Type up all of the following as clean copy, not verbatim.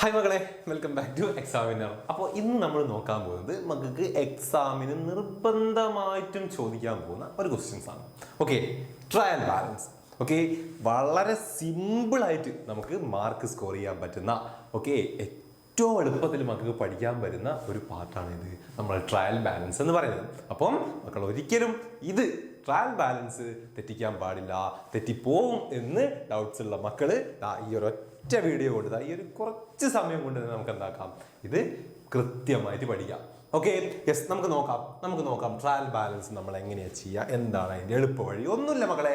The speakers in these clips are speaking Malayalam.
ഹായ് മകളെ, വെൽക്കം ബാക്ക് ടു എക്സാമിനർ. അപ്പോൾ ഇന്ന് നമ്മൾ നോക്കാൻ പോകുന്നത് മക്കൾക്ക് എക്സാമിന് നിർബന്ധമായിട്ടും ചോദിക്കാൻ പോകുന്ന ഒരു ക്വസ്റ്റ്യൻസ് ആണ്. Okay, trial balance. ഓക്കെ, വളരെ സിമ്പിളായിട്ട് നമുക്ക് മാർക്ക് സ്കോർ ചെയ്യാൻ പറ്റുന്ന ഏറ്റവും എളുപ്പത്തിൽ മക്കൾക്ക് പഠിക്കാൻ പറ്റുന്ന ഒരു പാർട്ടാണ് ഇത്, നമ്മൾ ട്രയൽ ബാലൻസ് എന്ന് പറയുന്നത്. അപ്പം മക്കൾ ഒരിക്കലും ഇത് ട്രയൽ ബാലൻസ് തെറ്റിക്കാൻ പാടില്ല, തെറ്റിപ്പോവും എന്ന് ഡൗട്ട്സ് ഉള്ള മക്കള് ഈ ഒരൊറ്റ വീഡിയോ കൊണ്ട് ഈ ഒരു കുറച്ച് സമയം കൊണ്ട് തന്നെ നമുക്ക് എന്താക്കാം, ഇത് കൃത്യമായിട്ട് പഠിക്കാം. ഓക്കെ, യെസ്, നമുക്ക് നോക്കാം ട്രയൽ ബാലൻസ് നമ്മൾ എങ്ങനെയാണ് ചെയ്യുക, എന്താണ് അതിൻ്റെ എളുപ്പ വഴി. ഒന്നുമില്ല മക്കളെ,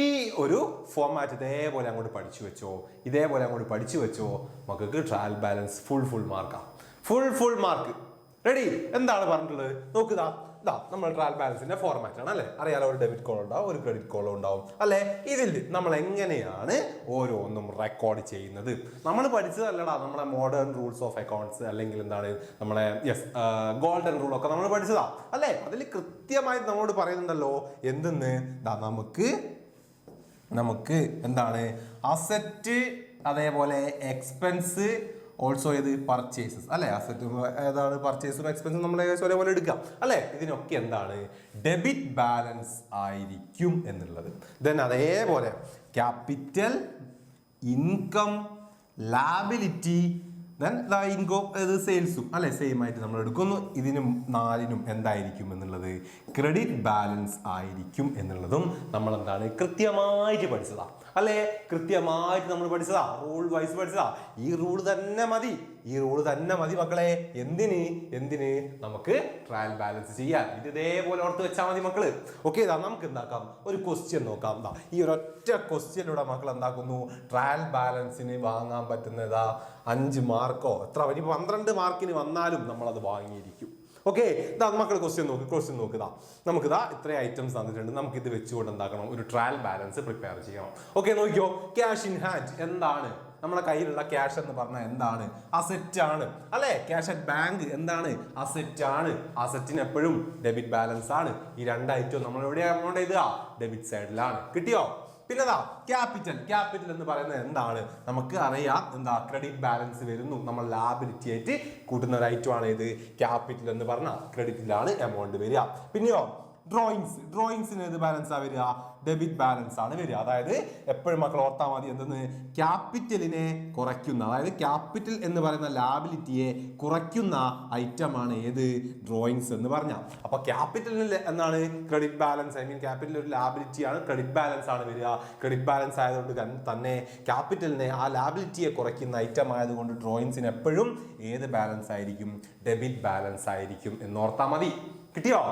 ഈ ഒരു ഫോർമാറ്റ് ഇതേപോലെ അങ്ങോട്ട് പഠിച്ചു വെച്ചോ മക്കൾക്ക് ട്രയൽ ബാലൻസ് ഫുൾ മാർക്കാണ്. Full mark. റെഡി? എന്താണ് പറഞ്ഞിട്ടുള്ളത് നോക്കുക. നമ്മൾ ട്രയൽ ബാലൻസിന്റെ ഫോർമാറ്റ് ആണ് അല്ലെ, അറിയാലോ. ഒരു ഡെബിറ്റ് കോൾ ഉണ്ടാവും, ഒരു ക്രെഡിറ്റ് കോൾ ഉണ്ടാവും അല്ലെ. ഇതിൽ നമ്മൾ എങ്ങനെയാണ് ഓരോന്നും റെക്കോർഡ് ചെയ്യുന്നത് നമ്മൾ പഠിച്ചതല്ലടാ. നമ്മളെ മോഡേൺ റൂൾസ് ഓഫ് അക്കൗണ്ട്സ് അല്ലെങ്കിൽ എന്താണ് നമ്മളെ ഗോൾഡൻ റൂൾ ഒക്കെ നമ്മൾ പഠിച്ചതാ അല്ലെ. അതിൽ കൃത്യമായി നമ്മളോട് പറയുന്നുണ്ടല്ലോ എന്തെന്ന്. നമുക്ക് എന്താണ് അസറ്റ്, അതേപോലെ എക്സ്പെൻസ്, ഓൾസോ ഏത് പർച്ചേസസ് അല്ലെ. അസറ്റ് ഏതാണ്, പർച്ചേസും എക്സ്പെൻസും നമ്മൾ ഒരേപോലെ എടുക്കാം അല്ലെ. ഇതിനൊക്കെ എന്താണ് ഡെബിറ്റ് ബാലൻസ് ആയിരിക്കും എന്നുള്ളത്. ദെൻ അതേപോലെ capital, income, liability, then income സെയിൽസും അല്ലെ സെയിം ആയിട്ട് നമ്മൾ എടുക്കുന്നു. ഇതിനും നാലിനും എന്തായിരിക്കും എന്നുള്ളത് ക്രെഡിറ്റ് ബാലൻസ് ആയിരിക്കും എന്നുള്ളതും നമ്മൾ എന്താണ് കൃത്യമായിട്ട് പഠിച്ചതാ അല്ലെ. കൃത്യമായിട്ട് നമ്മൾ പഠിച്ചതാ, റൂൾ വൈസ് പഠിച്ചതാ. ഈ റൂൾ തന്നെ മതി മക്കളെ. എന്തിന് നമുക്ക് ട്രയൽ ബാലൻസ് ചെയ്യാൻ. ഇത് ഇതേപോലെ ഓർത്ത് വെച്ചാൽ മതി മക്കള്. ഓക്കെ, നമുക്ക് എന്താക്കാം, ഒരു ക്വസ്റ്റ്യൻ നോക്കാം. ഈ ഒരൊറ്റ ക്വസ്റ്റ്യനിലൂടെ മക്കൾ എന്താക്കുന്നു, ട്രയൽ ബാലൻസിന് വാങ്ങാൻ പറ്റുന്നതാ 5 മാർക്കോ എത്ര, 12 മാർക്കിന് വന്നാലും നമ്മളത് വാങ്ങിയിരിക്കും. ഓക്കെ, മക്കൾ ക്വസ്റ്റ്യൻ നോക്കുക. നമുക്ക് ഇത്ര ഐറ്റംസ് തന്നിട്ടുണ്ട്. നമുക്ക് ഇത് വെച്ചുകൊണ്ട് എന്താക്കണം, ഒരു ട്രയൽ ബാലൻസ് പ്രിപ്പയർ ചെയ്യണം. ഓക്കെ, നോക്കിയോ. ക്യാഷ് ഇൻ ഹാൻഡ് എന്താണ്, നമ്മളെ കയ്യിലുള്ള ക്യാഷ് എന്ന് പറഞ്ഞാൽ എന്താണ്, അസറ്റ് ആണ് അല്ലെ. ക്യാഷ് അറ്റ് ബാങ്ക് എന്താണ്, അസറ്റ് ആണ്. അസറ്റിന് എപ്പോഴും ഡെബിറ്റ് ബാലൻസ് ആണ്. ഈ 2 ഐറ്റവും നമ്മൾ എവിടെയാണ് അമൗണ്ട് ചെയ്തുക, ഡെബിറ്റ് സൈഡിലാണ്. കിട്ടിയോ? പിന്നെ ക്യാപിറ്റൽ എന്ന് പറയുന്നത് എന്താണ്, നമുക്ക് അറിയാം. ക്രെഡിറ്റ് ബാലൻസ് വരുന്നു, നമ്മൾ ലാബിലിറ്റി ആയിട്ട് കൂട്ടുന്ന ഒരു ഐറ്റം ആണ് ഇത്. ക്യാപിറ്റൽ എന്ന് പറഞ്ഞാൽ ക്രെഡിറ്റിലാണ് എമൗണ്ട് വരിക. പിന്നെയോ ഡ്രോയിങ്സിന് ഏത് ബാലൻസാ വരിക, ഡെബിറ്റ് ബാലൻസ് ആണ് വരിക. അതായത് എപ്പോഴും മക്കൾ ഓർത്താൽ മതി എന്തെന്ന്, ക്യാപിറ്റലിനെ കുറയ്ക്കുന്ന, അതായത് ക്യാപിറ്റൽ എന്ന് പറയുന്ന ലാബിലിറ്റിയെ കുറയ്ക്കുന്ന ഐറ്റം ആണ് ഏത്, ഡ്രോയിങ്സ് എന്ന് പറഞ്ഞാൽ. അപ്പൊ ക്യാപിറ്റലിന് എന്താണ് ക്രെഡിറ്റ് ബാലൻസ്, ക്യാപിറ്റൽ ഒരു ലാബിലിറ്റി ആണ്, ക്രെഡിറ്റ് ബാലൻസ് ആണ് വരിക. ക്രെഡിറ്റ് ബാലൻസ് ആയതുകൊണ്ട് തന്നെ ക്യാപിറ്റലിനെ, ആ ലാബിലിറ്റിയെ കുറയ്ക്കുന്ന ഐറ്റം ആയതുകൊണ്ട് ഡ്രോയിങ്സിന് എപ്പോഴും ഏത് ബാലൻസ് ആയിരിക്കും, ഡെബിറ്റ് ബാലൻസ് ആയിരിക്കും എന്നോർത്താൽ മതി. കിട്ടിയോ?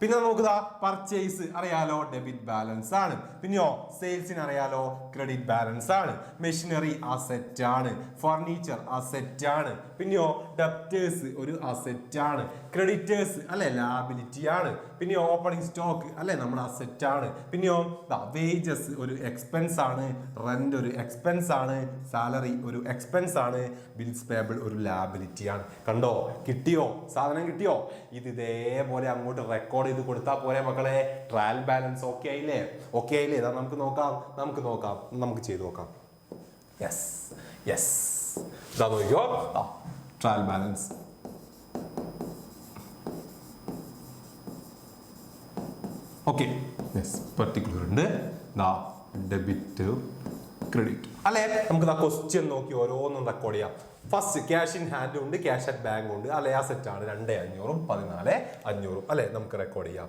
പിന്നെ നോക്കുക, പർച്ചേസ് അറിയാലോ, ഡെബിറ്റ് ബാലൻസ് ആണ്. പിന്നെയോ സെയിൽസിന് അറിയാലോ, ക്രെഡിറ്റ് ബാലൻസ് ആണ്. മെഷീനറി അസറ്റ് ആണ്, ഫർണിച്ചർ അസറ്റ് ആണ്. പിന്നെയോ ഡെപ്റ്റേഴ്സ് ഒരു അസറ്റ് ആണ്, ക്രെഡിറ്റേഴ്സ് അല്ലെ ലാബിലിറ്റി ആണ്. പിന്നെയോ ഓപ്പണിംഗ് സ്റ്റോക്ക് അല്ലെ നമ്മുടെ അസറ്റ് ആണ്. പിന്നെയോ വേജസ് ഒരു എക്സ്പെൻസ് ആണ്, റെന്റ് ഒരു എക്സ്പെൻസ് ആണ്, സാലറി ഒരു എക്സ്പെൻസ് ആണ്, ബിൽസ് പേബിൾ ഒരു ലാബിലിറ്റി ആണ്. കണ്ടോ? കിട്ടിയോ? സാധനം കിട്ടിയോ? ഇത് ഇതേപോലെ അങ്ങോട്ട് റെക്കോർഡ് ചെയ്ത് കൊടുത്താൽ പോരെ മക്കളെ. ട്രയൽ ബാലൻസ് ഓക്കെ ആയില്ലേ? നമുക്ക് നോക്കാം, നമുക്ക് ചെയ്ത് നോക്കാം. യെസ് നോക്കിയോ, ട്രയൽ ബാലൻസ്. ഓക്കെ, പർട്ടിക്കുലർ ഉണ്ട്, ഡെബിറ്റ്, ക്രെഡിറ്റ് അല്ലെ. നമുക്ക് ക്വസ്റ്റ്യൻ നോക്കി ഓരോന്നും റെക്കോർഡ് ചെയ്യാം. ഫസ്റ്റ് ക്യാഷ് ഇൻ ഹാൻഡ് ഉണ്ട്, ക്യാഷ് അറ്റ് ബാങ്ക് ഉണ്ട് അല്ലെ. അസറ്റ് ആണ് 2500 14,500 അല്ലെ. നമുക്ക് റെക്കോർഡ് ചെയ്യാം.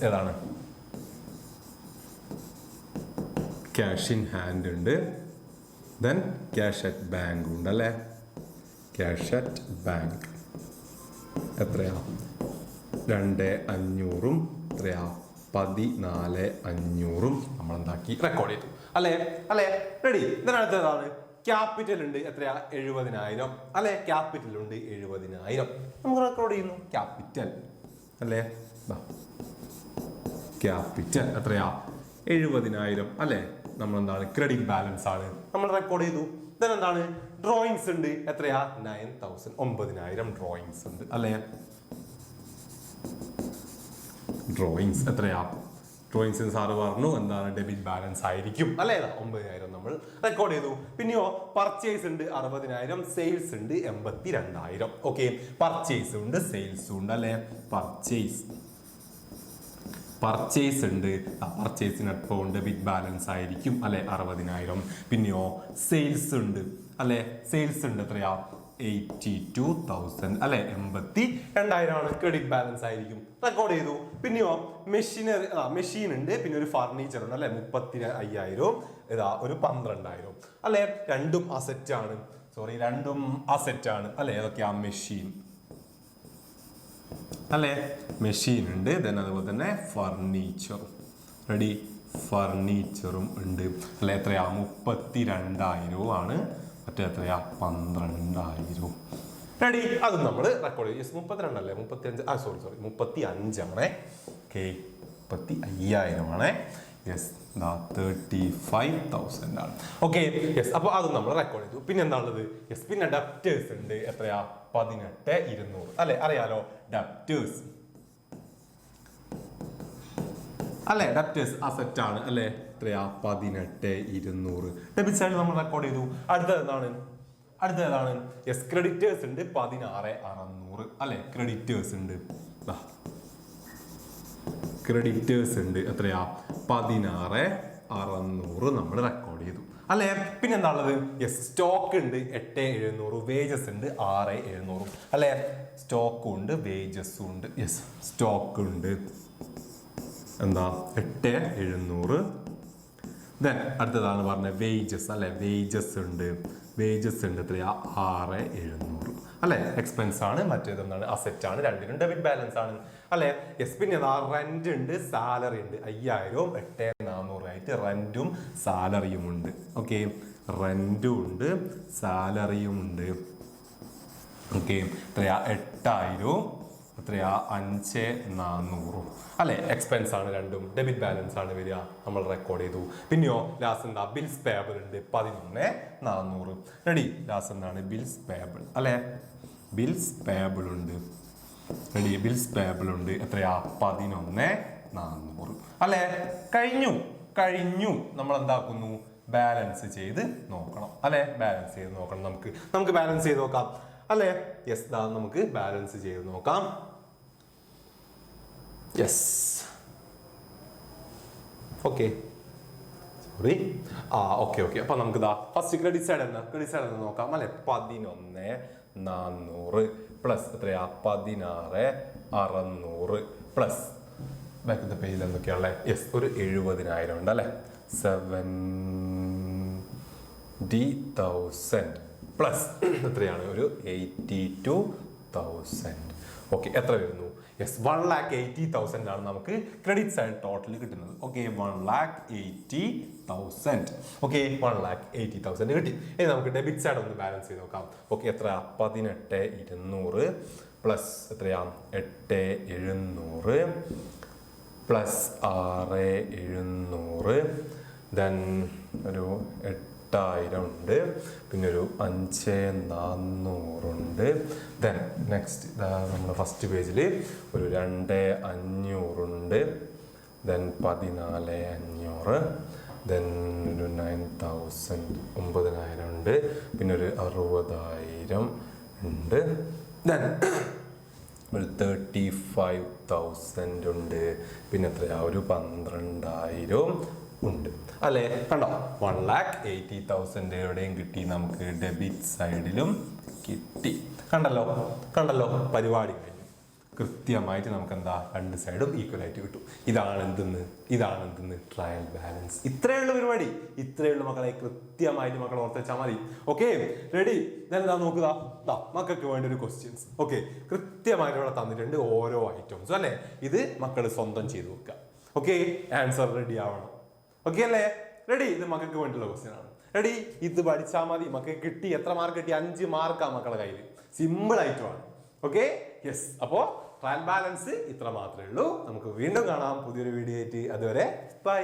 ഏതാണ്, ക്യാഷ് ഇൻ ഹാൻഡ് ഉണ്ട്, ദെൻ ക്യാഷ് അറ്റ് ബാങ്ക് ഉണ്ട് അല്ലെ. ക്യാഷ് അറ്റ് ബാങ്ക് എത്രയാ, 2,500 എത്രയാ, 14,500 നമ്മൾ എന്താക്കി റെക്കോർഡ് ചെയ്തു അല്ലെ. റെഡി? ഇതിനടുത്തതാണ് ക്യാപിറ്റൽ ഉണ്ട്, എത്രയാ, 70,000 അല്ലെ. ക്യാപിറ്റൽ ഉണ്ട് 70,000, നമുക്ക് റെക്കോർഡ് ചെയ്യുന്നു. ക്യാപിറ്റൽ അല്ലെ, ക്യാപിറ്റൽ എത്രയാ, 70,000 അല്ലെ. നമ്മൾ എന്താണ്, ക്രെഡിറ്റ് ബാലൻസ് ആണ്, നമ്മൾ റെക്കോർഡ് ചെയ്തു. എന്താണ്, ഡ്രോയിങ്സ് ഉണ്ട്, എത്രയാ, 9,000 ഡ്രോയിങ്സ് ഉണ്ട് അല്ലെ. ഡ്രോയിങ്സ് എത്രയാ, ഡ്രോയിങ്സിന് സാറ് പറഞ്ഞു എന്താണ് ഡെബിറ്റ് ബാലൻസ് ആയിരിക്കും അല്ലേ 9,000 നമ്മൾ റെക്കോർഡ് ചെയ്തു. പിന്നെയോ പർച്ചേസ് ഉണ്ട് 60,000, സെയിൽസ് ഉണ്ട് 82,000. ഓക്കെ, പർച്ചേസ് ഉണ്ട് സെയിൽസും ഉണ്ട് അല്ലെ. പർച്ചേസ് ഉണ്ട്, പർച്ചേസിനൊപ്പം ഡെബിറ്റ് ബാലൻസ് ആയിരിക്കും അല്ലെ 60,000. പിന്നെയോ സെയിൽസ് ഉണ്ട് അല്ലെ, സെയിൽസ് ഉണ്ട് എത്രയാ 82,000 അല്ലെ 82,000 ആണ്, ക്രെഡിറ്റ് ബാലൻസ് ആയിരിക്കും റെക്കോർഡ് ചെയ്തു. പിന്നെയോ മെഷീൻ ഉണ്ട്, പിന്നെ ഒരു ഫർണിച്ചർ ഉണ്ട് അല്ലെ 35,000, ഇതാ ഒരു 12,000 അല്ലെ. രണ്ടും അസറ്റ് ആണ് അല്ലെ. ഏതൊക്കെയാ മെഷീൻ അല്ലെ, മെഷീൻ ഉണ്ട്. അതുപോലെ തന്നെ ഫർണിച്ചർ റെഡി, ഫർണിച്ചറും ഉണ്ട് അല്ലെ. എത്രയാ 32,000 ആണ്, മറ്റേ എത്രയാ 12,000 റെഡി. അത് നമ്മൾ റെക്കോർഡ് ചെയ്യും. 32 അല്ലേ 35, സോറി 35 ആണേ. ഓക്കെ, 35,000 ആണേ. യെസ്, 35,000 ആണ്. Okay, yes. അപ്പോൾ അത് നമ്മൾ റെക്കോർഡ് ചെയ്തു. പിന്നെ എന്താണുള്ളത്? യെസ്, പിന്നെ ഡെപ്റ്റേഴ്സ് ഉണ്ട്. എത്രയാ 18,200 അല്ലെ. അറിയാലോ ഡെപ്റ്റേഴ്സ് അല്ലെ, ഡെപ്റ്റേഴ്സ് അസറ്റ് ആണ് അല്ലെ. എത്രയാ 18,200 ഡെബിറ്റ് സൈഡ് നമ്മൾ റെക്കോർഡ് ചെയ്തു. അടുത്തത് ഏതാണ്? യെസ്, ക്രെഡിറ്റേഴ്സ് ഉണ്ട് 16,600 അല്ലെ. ക്രെഡിറ്റേഴ്സ് ഉണ്ട് എത്രയാ 16,600 നമ്മൾ റെക്കോർഡ് ചെയ്തു അല്ലെ. പിന്നെ എന്താ ഉള്ളത്? യെസ്, സ്റ്റോക്ക് ഉണ്ട് 8,700, വേജസ് ഉണ്ട് 6,700 അല്ലെ. സ്റ്റോക്കും ഉണ്ട് വേജസും ഉണ്ട്. യെസ്, സ്റ്റോക്ക് ഉണ്ട് എന്താ 8,700. ദെൻ അടുത്തതാണ് പറഞ്ഞത് വേജസ് അല്ലെ. വേജസ് ഉണ്ട് എത്രയാ 6,700 അല്ലെ. എക്സ്പെൻസ് ആണ്, മറ്റേത് എന്താണ് അസറ്റ് ആണ്. രണ്ടിനും ഡെബിറ്റ് ബാലൻസ് ആണ് അല്ലെ. യെസ്, പിന്നെ റെന്റ് ഉണ്ട്, സാലറി ഉണ്ട് 5,000, 8,400 ആയിട്ട് റെന്റും സാലറിയും ഉണ്ട്. ഓക്കെ, റെന്റും ഉണ്ട് സാലറിയും ഉണ്ട്. ഓക്കെ, എത്രയാ 8,000, എത്രയാ 5,400 അല്ലെ. എക്സ്പെൻസ് ആണ്, രണ്ടും ഡെബിറ്റ് ബാലൻസ് ആണ് വരിക. നമ്മൾ റെക്കോർഡ് ചെയ്തു. പിന്നെയോ ലാസ്റ്റ് എന്താ? ബിൽസ് പേബിൾ ഉണ്ട് 11,400 റെഡി. ലാസ്റ്റ് എന്താണ്? ബിൽസ് പേബിൾ അല്ലെ. ബിൽസ് പേബിൾ ഉണ്ട് റെഡി. ബിൽസ് പേബിൾ ഉണ്ട് എത്രയാ 11,400 അല്ലെ. കഴിഞ്ഞു. നമ്മൾ എന്താക്കുന്നു? ബാലൻസ് ചെയ്ത് നോക്കണം അല്ലെ. ബാലൻസ് ചെയ്ത് നോക്കണം. നമുക്ക് ബാലൻസ് ചെയ്ത് നോക്കാം അല്ലെ. യെസ്, നമുക്ക് ബാലൻസ് ചെയ്ത് നോക്കാം. Yes, okay, sorry. ഓക്കെ. അപ്പൊ നമുക്ക് ഫസ്റ്റ് ക്രെഡിറ്റ് സൈഡ് എന്ന് നോക്കാം അല്ലെ. 11,400 പ്ലസ് എത്രയാ 16,600 പ്ലസ് ബാക്ക് പേജിൽ എന്തൊക്കെയാണല്ലേ. യെസ്, ഒരു 70,000 ഉണ്ട് അല്ലെ. 70,000 പ്ലസ് എത്രയാണ്? ഒരു 82,000. ഓക്കെ, എത്ര വരുന്നു? യെസ്, 1,80,000 ആണ് നമുക്ക് ക്രെഡിറ്റ് സൈഡ് ടോട്ടൽ കിട്ടുന്നത്. ഓക്കെ, 1,80,000. ഓക്കെ, 1,80,000 കിട്ടി. ഇനി നമുക്ക് ഡെബിറ്റ് സൈഡ് ഒന്ന് ബാലൻസ് ചെയ്ത് നോക്കാം. ഓക്കെ, എത്ര? 18,200 പ്ലസ് എത്രയാ 8,700 പ്ലസ് 6,700. ദെൻ ഒരു 8,000 ഉണ്ട്, പിന്നെ ഒരു 5,400 ഉണ്ട്. ദെൻ നെക്സ്റ്റ് നമ്മുടെ ഫസ്റ്റ് പേജിൽ ഒരു 2,500 ഉണ്ട്. ദെൻ 14,500. ദെൻ ഒരു 9,000 9,000 ഉണ്ട്, പിന്നെ ഒരു 60,000 ഉണ്ട്. ദെൻ ഒരു 35,000 ഉണ്ട്, പിന്നെ എത്രയാ ഒരു 12,000 ഉണ്ട് അല്ലേ. കണ്ടോ, 1,80,000 എവിടെയും കിട്ടി, നമുക്ക് ഡെബിറ്റ് സൈഡിലും കിട്ടി. കണ്ടല്ലോ പരിപാടി കഴിഞ്ഞു. കൃത്യമായിട്ട് നമുക്ക് എന്താ രണ്ട് സൈഡും ഈക്വൽ ആയിട്ട് കിട്ടും. ഇതാണ് എന്തെന്ന് ട്രയൽ ബാലൻസ്. ഇത്രയുള്ള പരിപാടി, ഇത്രയുള്ള മക്കളെ. കൃത്യമായിട്ട് മക്കൾ ഓർത്തുവെച്ചാൽ മതി. Okay, ready. എന്താ നോക്കുക, മക്കൾക്ക് വേണ്ട ഒരു ക്വസ്റ്റ്യൻസ്. ഓക്കെ, കൃത്യമായിട്ട് ഇവിടെ തന്നിട്ടുണ്ട് ഓരോ ഐറ്റംസും അല്ലെ. ഇത് മക്കൾ സ്വന്തം ചെയ്ത് വെക്കുക. ഓക്കെ, ആൻസർ റെഡി ആവണം. ഓക്കെ അല്ലേ, റെഡി. ഇത് മക്കൾക്ക് വേണ്ടിയുള്ള ക്വസ്റ്റ്യൻ ആണ്. റെഡി, ഇത് പഠിച്ചാൽ മതി. മക്കൾക്ക് കിട്ടി. എത്ര മാർക്ക് കിട്ടി? 5 മാർക്കാണ് മക്കളുടെ കയ്യിൽ. സിമ്പിൾ ആയിട്ടുമാണ്. Okay, yes. അപ്പോ ട്രയൽ ബാലൻസ് ഇത്ര മാത്രമേ ഉള്ളൂ. നമുക്ക് വീണ്ടും കാണാം പുതിയൊരു വീഡിയോ ആയിട്ട്. അതുവരെ ബൈ.